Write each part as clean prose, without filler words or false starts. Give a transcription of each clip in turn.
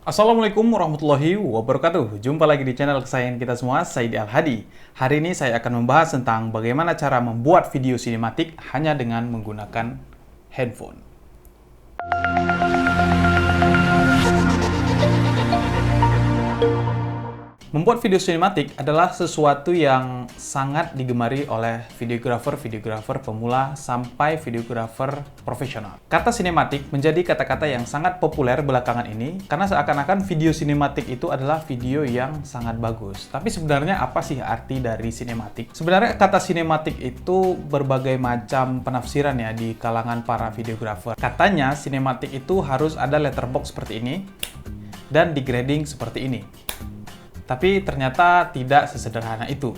Assalamualaikum warahmatullahi wabarakatuh. Jumpa lagi di channel kesayangan kita semua, Saidi Al-Hadi. Hari ini saya akan membahas tentang bagaimana cara membuat video sinematik hanya dengan menggunakan handphone. Membuat video sinematik adalah sesuatu yang sangat digemari oleh videografer pemula sampai videografer profesional. Kata sinematik menjadi kata-kata yang sangat populer belakangan ini karena seakan-akan video sinematik itu adalah video yang sangat bagus. Tapi sebenarnya apa sih arti dari sinematik? Sebenarnya kata sinematik itu berbagai macam penafsiran ya di kalangan para videografer. Katanya sinematik itu harus ada letterbox seperti ini dan di grading seperti ini. Tapi ternyata tidak sesederhana itu.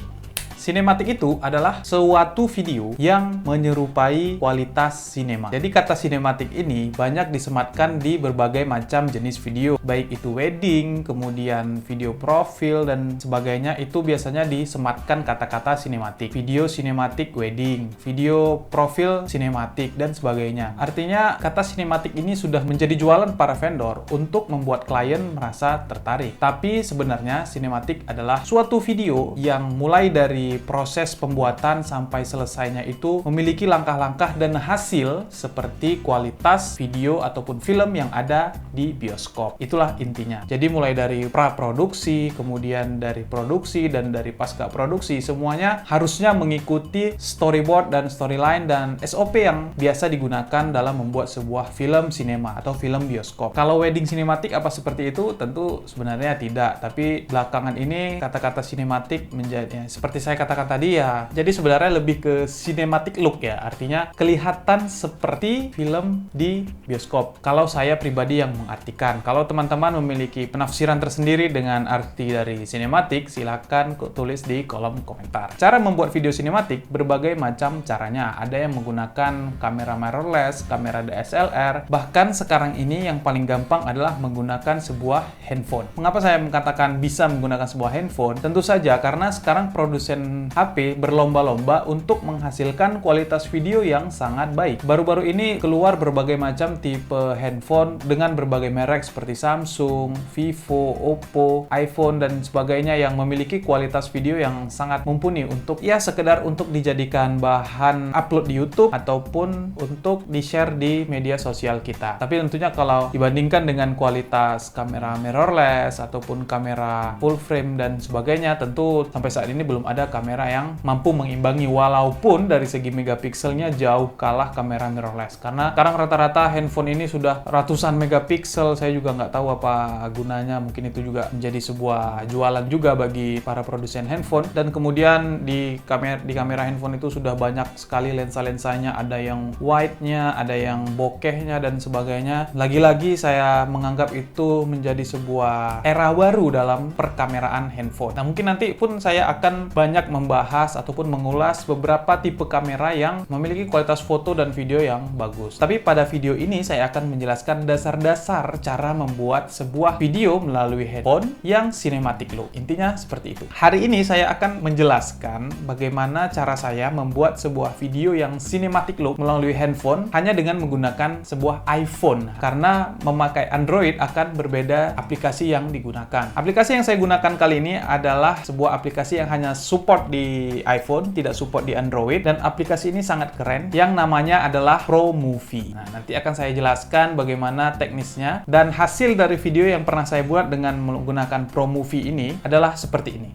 Sinematik itu adalah suatu video yang menyerupai kualitas sinema. Jadi kata sinematik ini banyak disematkan di berbagai macam jenis video, baik itu wedding, kemudian video profil dan sebagainya, itu biasanya disematkan kata-kata sinematik. Video sinematik wedding, video profil sinematik dan sebagainya. Artinya kata sinematik ini sudah menjadi jualan para vendor untuk membuat klien merasa tertarik. Tapi sebenarnya sinematik adalah suatu video yang mulai dari proses pembuatan sampai selesainya itu memiliki langkah-langkah dan hasil seperti kualitas video ataupun film yang ada di bioskop. Itulah intinya. Jadi mulai dari pra-produksi, kemudian dari produksi, dan dari pasca produksi, semuanya harusnya mengikuti storyboard dan storyline dan SOP yang biasa digunakan dalam membuat sebuah film sinema atau film bioskop. Kalau wedding sinematik apa seperti itu? Tentu sebenarnya tidak. Tapi belakangan ini kata-kata sinematik menjadi seperti saya katakan tadi ya, jadi sebenarnya lebih ke cinematic look ya, artinya kelihatan seperti film di bioskop. Kalau saya pribadi yang mengartikan, kalau teman-teman memiliki penafsiran tersendiri dengan arti dari sinematik, silakan tulis di kolom komentar. Cara membuat video sinematik berbagai macam caranya. Ada yang menggunakan kamera mirrorless, kamera DSLR, bahkan sekarang ini yang paling gampang adalah menggunakan sebuah handphone. Mengapa saya mengatakan bisa menggunakan sebuah handphone? Tentu saja karena sekarang produsen HP berlomba-lomba untuk menghasilkan kualitas video yang sangat baik. Baru-baru ini keluar berbagai macam tipe handphone dengan berbagai merek seperti Samsung, Vivo, Oppo, iPhone, dan sebagainya yang memiliki kualitas video yang sangat mumpuni untuk ya sekedar untuk dijadikan bahan upload di YouTube ataupun untuk di-share di media sosial kita. Tapi tentunya kalau dibandingkan dengan kualitas kamera mirrorless ataupun kamera full frame dan sebagainya, tentu sampai saat ini belum ada kamera yang mampu mengimbangi, walaupun dari segi megapikselnya jauh kalah kamera mirrorless. Karena sekarang rata-rata handphone ini sudah ratusan megapiksel. Saya juga nggak tahu apa gunanya. Mungkin itu juga menjadi sebuah jualan juga bagi para produsen handphone. Dan kemudian di kamera handphone itu sudah banyak sekali lensa-lensanya. Ada yang wide-nya, ada yang bokehnya dan sebagainya. Lagi-lagi saya menganggap itu menjadi sebuah era baru dalam perkameraan handphone. Nah, mungkin nanti pun saya akan banyak membahas ataupun mengulas beberapa tipe kamera yang memiliki kualitas foto dan video yang bagus. Tapi pada video ini saya akan menjelaskan dasar-dasar cara membuat sebuah video melalui handphone yang cinematic look. Intinya seperti itu. Hari ini saya akan menjelaskan bagaimana cara saya membuat sebuah video yang cinematic look melalui handphone hanya dengan menggunakan sebuah iPhone. Karena memakai Android akan berbeda aplikasi yang digunakan. Aplikasi yang saya gunakan kali ini adalah sebuah aplikasi yang hanya support di iPhone, tidak support di Android, dan aplikasi ini sangat keren yang namanya adalah ProMovie. Nah, nanti akan saya jelaskan bagaimana teknisnya, dan hasil dari video yang pernah saya buat dengan menggunakan ProMovie ini adalah seperti ini.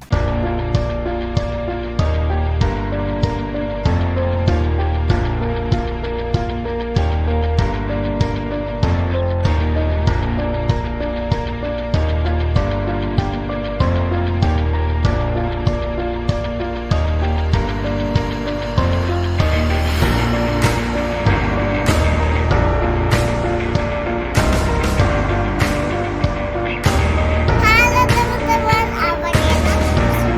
Halo teman-teman, apa kabar?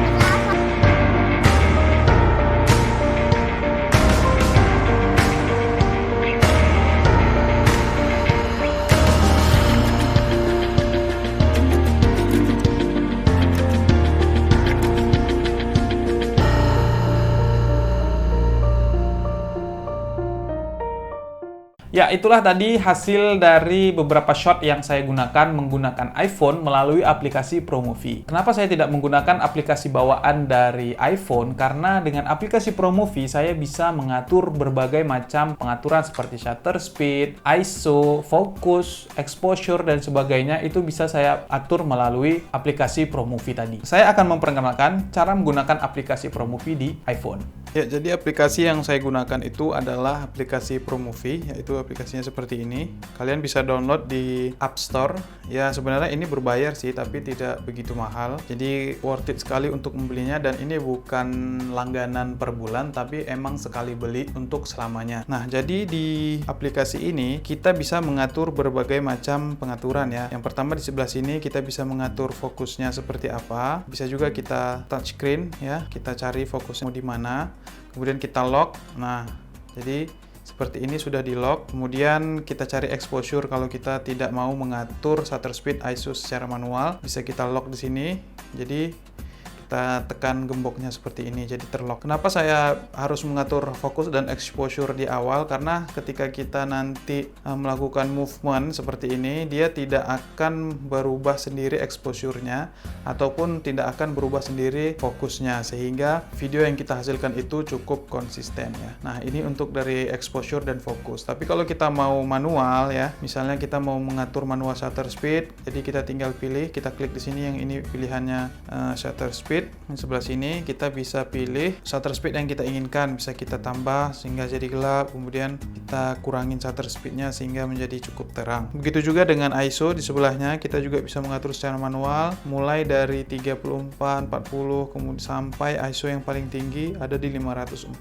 Ya, itulah tadi hasil dari beberapa shot yang saya gunakan menggunakan iPhone melalui aplikasi ProMovie. Kenapa saya tidak menggunakan aplikasi bawaan dari iPhone? Karena dengan aplikasi ProMovie saya bisa mengatur berbagai macam pengaturan seperti shutter speed, ISO, focus, exposure, dan sebagainya. Itu bisa saya atur melalui aplikasi ProMovie tadi. Saya akan memperkenalkan cara menggunakan aplikasi ProMovie di iPhone. Ya, jadi aplikasi yang saya gunakan itu adalah aplikasi ProMovie, yaitu aplikasinya seperti ini. Kalian bisa download di App Store. Ya, sebenarnya ini berbayar sih, tapi tidak begitu mahal. Jadi worth it sekali untuk membelinya, dan ini bukan langganan per bulan, tapi emang sekali beli untuk selamanya. Nah, jadi di aplikasi ini kita bisa mengatur berbagai macam pengaturan ya. Yang pertama di sebelah sini kita bisa mengatur fokusnya seperti apa. Bisa juga kita touchscreen ya, kita cari fokusnya mau di mana. Kemudian kita lock. Nah, jadi seperti ini sudah di lock. Kemudian kita cari exposure kalau kita tidak mau mengatur shutter speed, ISO secara manual. Bisa kita lock di sini. Jadi kita tekan gemboknya seperti ini, jadi terlock. Kenapa saya harus mengatur fokus dan exposure di awal? Karena ketika kita nanti melakukan movement seperti ini, dia tidak akan berubah sendiri exposure-nya ataupun tidak akan berubah sendiri fokusnya, sehingga video yang kita hasilkan itu cukup konsisten ya. Nah, ini untuk dari exposure dan fokus. Tapi kalau kita mau manual ya, misalnya kita mau mengatur manual shutter speed, jadi kita tinggal pilih, kita klik di sini yang ini pilihannya shutter speed. Di sebelah sini kita bisa pilih shutter speed yang kita inginkan, bisa kita tambah sehingga jadi gelap, kemudian kita kurangin shutter speednya sehingga menjadi cukup terang. Begitu juga dengan ISO di sebelahnya, kita juga bisa mengatur secara manual mulai dari 34, 40 kemudian sampai ISO yang paling tinggi ada di 544,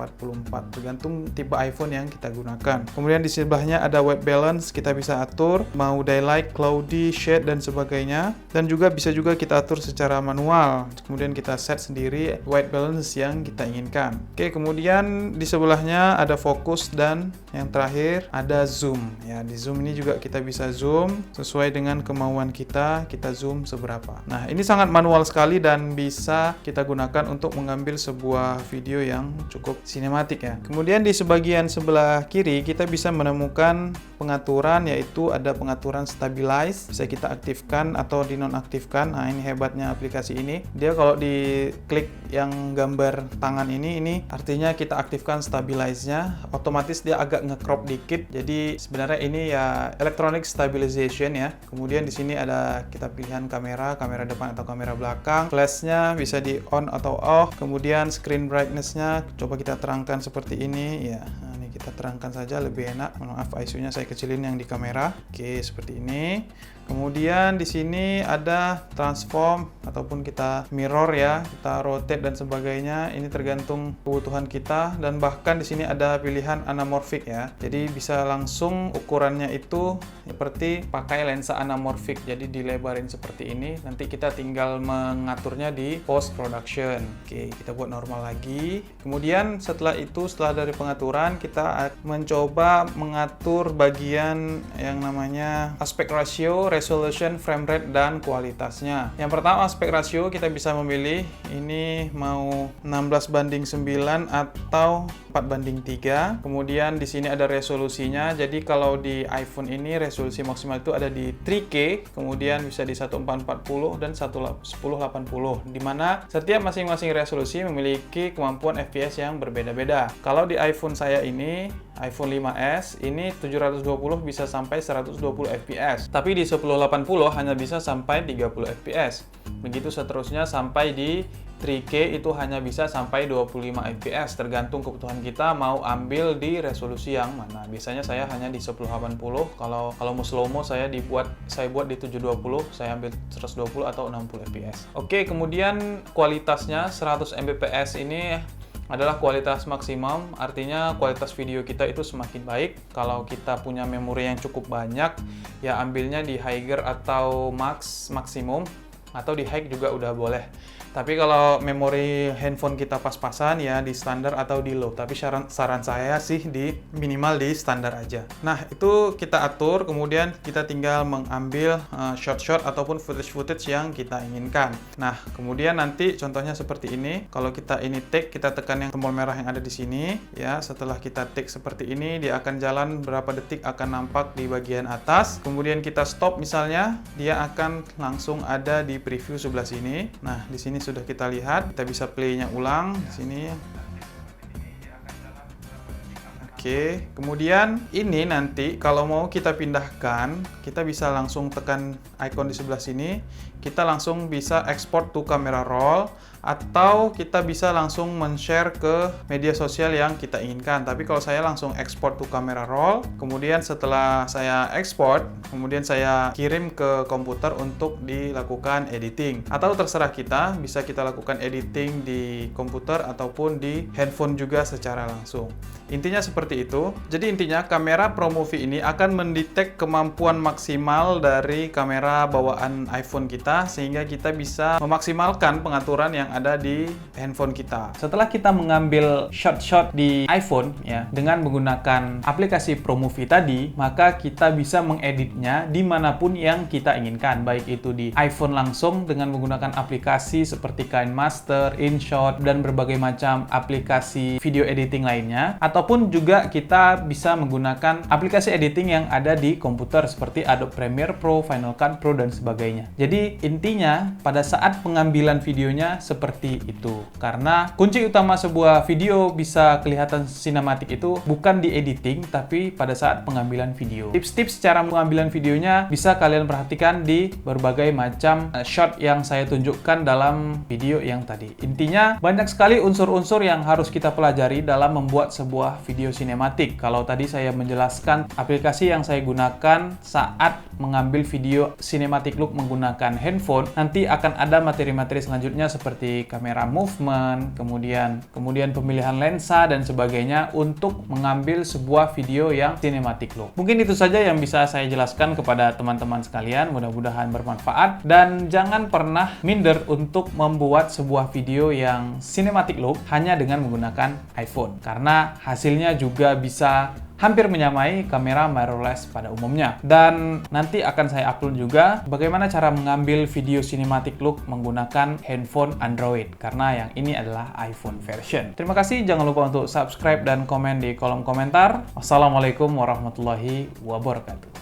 tergantung tipe iPhone yang kita gunakan. Kemudian di sebelahnya ada white balance, kita bisa atur mau daylight, cloudy, shade, dan sebagainya, dan juga bisa juga kita atur secara manual. Kemudian kita set sendiri white balance yang kita inginkan. Oke, kemudian di sebelahnya ada fokus, dan yang terakhir ada zoom. Ya, di zoom ini juga kita bisa zoom sesuai dengan kemauan kita zoom seberapa. Nah, ini sangat manual sekali dan bisa kita gunakan untuk mengambil sebuah video yang cukup sinematik ya. Kemudian di sebagian sebelah kiri kita bisa menemukan pengaturan, yaitu ada pengaturan stabilize, bisa kita aktifkan atau dinonaktifkan. Nah, ini hebatnya aplikasi ini. Dia kalau diklik yang gambar tangan ini artinya kita aktifkan stabilize-nya, otomatis dia agak nge-crop dikit. Jadi sebenarnya ini ya electronic stabilization ya. Kemudian di sini ada kita pilihan kamera depan atau kamera belakang. Flash-nya bisa di on atau off. Kemudian screen brightness-nya coba kita terangkan seperti ini ya. Nah, ini kita terangkan saja lebih enak. Maaf, ISO-nya saya kecilin yang di kamera. Oke, seperti ini. Kemudian di sini ada transform ataupun kita mirror ya, kita rotate dan sebagainya. Ini tergantung kebutuhan kita, dan bahkan di sini ada pilihan anamorphic ya. Jadi bisa langsung ukurannya itu seperti pakai lensa anamorphic. Jadi dilebarin seperti ini. Nanti kita tinggal mengaturnya di post production. Oke, kita buat normal lagi. Kemudian setelah itu, setelah dari pengaturan, kita mencoba mengatur bagian yang namanya aspect ratio, resolution, frame rate, dan kualitasnya. Yang pertama aspect ratio, kita bisa memilih ini mau 16:9 atau 4:3. Kemudian di sini ada resolusinya. Jadi kalau di iPhone ini resolusi maksimal itu ada di 3K, kemudian bisa di 1440 dan 1080, di mana setiap masing-masing resolusi memiliki kemampuan FPS yang berbeda-beda. Kalau di iPhone saya ini, iPhone 5s ini 720 bisa sampai 120 fps, tapi di 1080 hanya bisa sampai 30 fps. Begitu seterusnya sampai di 3K itu hanya bisa sampai 25 fps, tergantung kebutuhan kita mau ambil di resolusi yang mana. Biasanya saya hanya di 1080, kalau mau slow-mo saya buat di 720, saya ambil 120 atau 60 fps. Oke, kemudian kualitasnya 100 Mbps ini adalah kualitas maksimum, artinya kualitas video kita itu semakin baik. Kalau kita punya memori yang cukup banyak, ya ambilnya di higher atau maksimum. atau di high juga udah boleh. Tapi kalau memori handphone kita pas-pasan ya di standar atau di low. Tapi saran saya sih di minimal di standar aja. Nah, itu kita atur, kemudian kita tinggal mengambil shot-shot ataupun footage-footage yang kita inginkan. Nah, kemudian nanti contohnya seperti ini. Kalau kita ini take, kita tekan yang tombol merah yang ada di sini ya. Setelah kita take seperti ini, dia akan jalan berapa detik akan nampak di bagian atas. Kemudian kita stop misalnya, dia akan langsung ada di preview sebelah sini. Nah, di sini sudah kita lihat, kita bisa play-nya ulang di sini. Oke, kemudian ini nanti kalau mau kita pindahkan, kita bisa langsung tekan icon di sebelah sini. Kita langsung bisa export to camera roll, atau kita bisa langsung men-share ke media sosial yang kita inginkan. Tapi kalau saya langsung export to camera roll, kemudian setelah saya export, kemudian saya kirim ke komputer untuk dilakukan editing. Atau terserah kita, bisa kita lakukan editing di komputer ataupun di handphone juga secara langsung. Intinya seperti itu. Jadi intinya kamera ProMovie ini akan mendetek kemampuan maksimal dari kamera bawaan iPhone kita, sehingga kita bisa memaksimalkan pengaturan yang ada di handphone kita. Setelah kita mengambil shot-shot di iPhone ya dengan menggunakan aplikasi ProMovie tadi, maka kita bisa mengeditnya dimanapun yang kita inginkan, baik itu di iPhone langsung dengan menggunakan aplikasi seperti KineMaster, InShot, dan berbagai macam aplikasi video editing lainnya, ataupun juga kita bisa menggunakan aplikasi editing yang ada di komputer seperti Adobe Premiere Pro, Final Cut Pro, dan sebagainya. Jadi intinya pada saat pengambilan videonya seperti itu. Karena kunci utama sebuah video bisa kelihatan sinematik itu bukan di editing, tapi pada saat pengambilan video. Tips-tips cara pengambilan videonya bisa kalian perhatikan di berbagai macam shot yang saya tunjukkan dalam video yang tadi. Intinya banyak sekali unsur-unsur yang harus kita pelajari dalam membuat sebuah video sinematik. Kalau tadi saya menjelaskan aplikasi yang saya gunakan saat mengambil video cinematic look menggunakan handphone, nanti akan ada materi-materi selanjutnya seperti kamera movement, kemudian pemilihan lensa dan sebagainya untuk mengambil sebuah video yang cinematic look. Mungkin itu saja yang bisa saya jelaskan kepada teman-teman sekalian, mudah-mudahan bermanfaat, dan jangan pernah minder untuk membuat sebuah video yang cinematic look hanya dengan menggunakan iPhone, karena hasilnya juga bisa hampir menyamai kamera mirrorless pada umumnya. Dan nanti akan saya upload juga bagaimana cara mengambil video cinematic look menggunakan handphone Android, karena yang ini adalah iPhone version. Terima kasih, jangan lupa untuk subscribe dan komen di kolom komentar. Wassalamualaikum warahmatullahi wabarakatuh.